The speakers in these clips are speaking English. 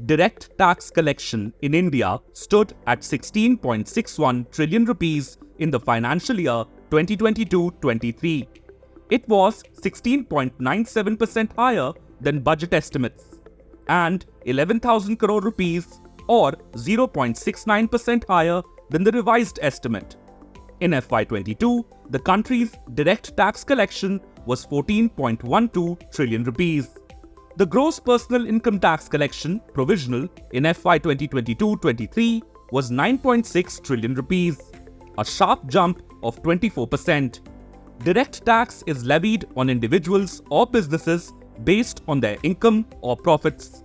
direct tax collection in India stood at 16.61 trillion rupees in the financial year 2022-23. It was 16.97% higher than budget estimates and 11,000 crore rupees or 0.69% higher than the revised estimate. In FY22, the country's direct tax collection was 14.12 trillion rupees. The gross personal income tax collection provisional in FY 2022-23 was 9.6 trillion rupees, a sharp jump of 24%. Direct tax is levied on individuals or businesses based on their income or profits,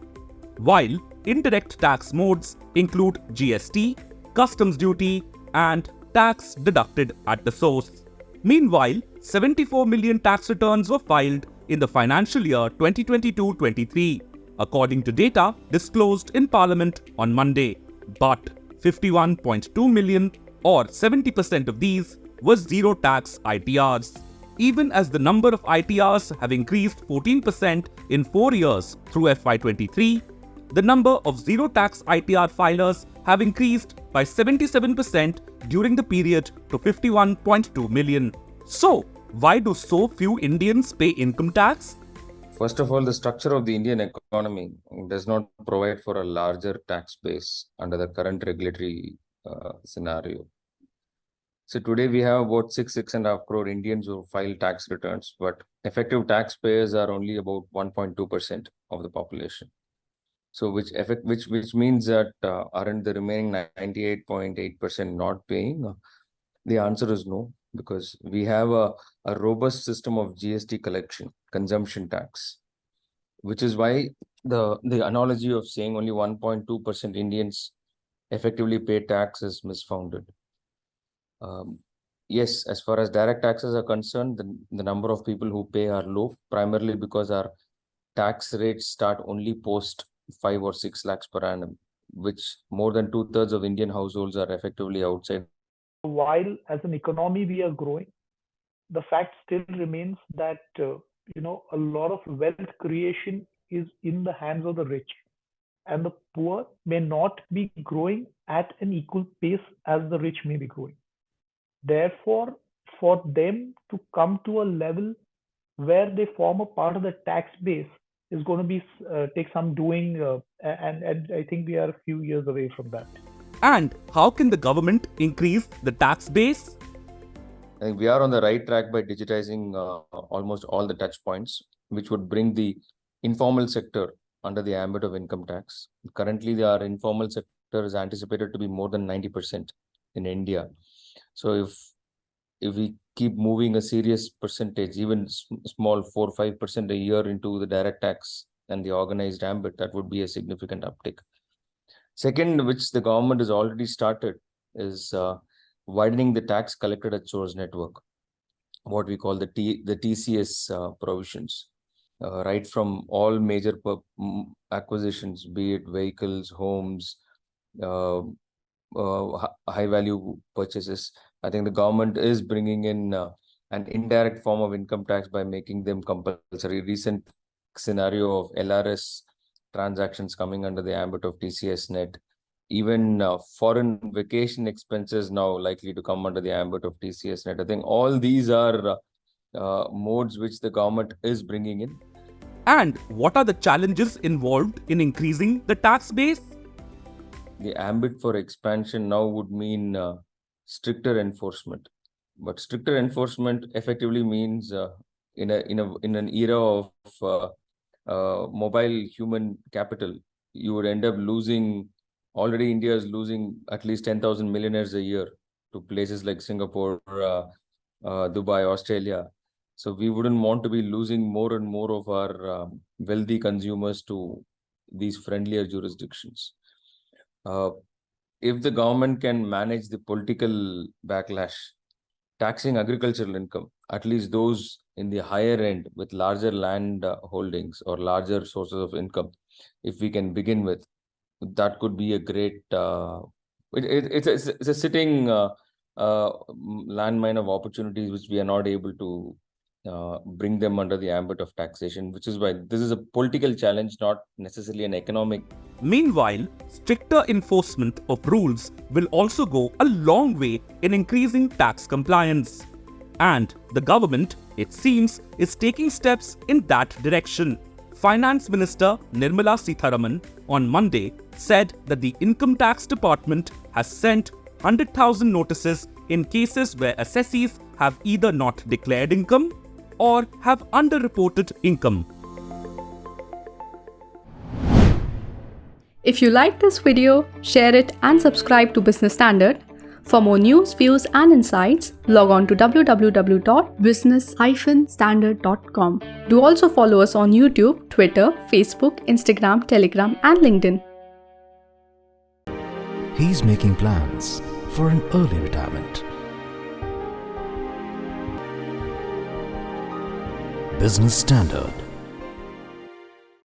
while indirect tax modes include GST, customs duty, and tax deducted at the source. Meanwhile, 74 million tax returns were filed in the financial year 2022-23, according to data disclosed in Parliament on Monday. But 51.2 million, or 70% of these, was zero tax ITRs. Even as the number of ITRs have increased 14% in 4 years through FY23, the number of zero tax ITR filers have increased by 77% during the period to 51.2 million. So, why do so few Indians pay income tax? First of all, the structure of the Indian economy does not provide for a larger tax base under the current regulatory scenario. So today we have about 6.5 crore Indians who file tax returns, but effective taxpayers are only about 1.2% of the population. So which means that aren't the remaining 98.8% not paying? The answer is no, because we have a robust system of GST collection, consumption tax, which is why the analogy of saying only 1.2% Indians effectively pay tax is misfounded. Yes, as far as direct taxes are concerned, the number of people who pay are low, primarily because our tax rates start only post 5 or 6 lakhs per annum, which more than 2/3 of Indian households are effectively outside. While as an economy we are growing, the fact still remains that a lot of wealth creation is in the hands of the rich, and the poor may not be growing at an equal pace as the rich may be growing. Therefore, for them to come to a level where they form a part of the tax base is going to be take some doing, and I think we are a few years away from that. And how can the government increase the tax base? I think we are on the right track by digitizing almost all the touch points, which would bring the informal sector under the ambit of income tax. Currently, our informal sector is anticipated to be more than 90% in India. So if we keep moving a serious percentage, even small 4 or 5% a year into the direct tax and the organized ambit, that would be a significant uptick. Second, which the government has already started, is widening the tax collected at source network, what we call the TCS provisions, right from all major acquisitions, be it vehicles, homes, high value purchases. I think the government is bringing in an indirect form of income tax by making them compulsory. Recent scenario of LRS transactions coming under the ambit of TCS net. Even foreign vacation expenses now likely to come under the ambit of TCS net. I think all these are modes which the government is bringing in. And what are the challenges involved in increasing the tax base? The ambit for expansion now would mean stricter enforcement, but stricter enforcement effectively means in an era of mobile human capital, you would end up losing. Already India is losing at least 10,000 millionaires a year to places like Singapore, Dubai, Australia. So we wouldn't want to be losing more and more of our wealthy consumers to these friendlier jurisdictions. If the government can manage the political backlash, taxing agricultural income, at least those in the higher end with larger land holdings or larger sources of income, if we can begin with, that could be a great, it's a sitting landmine of opportunities which we are not able to bring them under the ambit of taxation, which is why this is a political challenge, not necessarily an economic. Meanwhile, stricter enforcement of rules will also go a long way in increasing tax compliance. And the government, it seems, is taking steps in that direction. Finance Minister Nirmala Sitharaman on Monday said that the Income Tax Department has sent 100,000 notices in cases where assessees have either not declared income or have underreported income. If you like this video, share it and subscribe to Business Standard. For more news, views and insights, log on to www.business-standard.com. Do also follow us on YouTube, Twitter, Facebook, Instagram, Telegram and LinkedIn. He's making plans for an early retirement. Business Standard.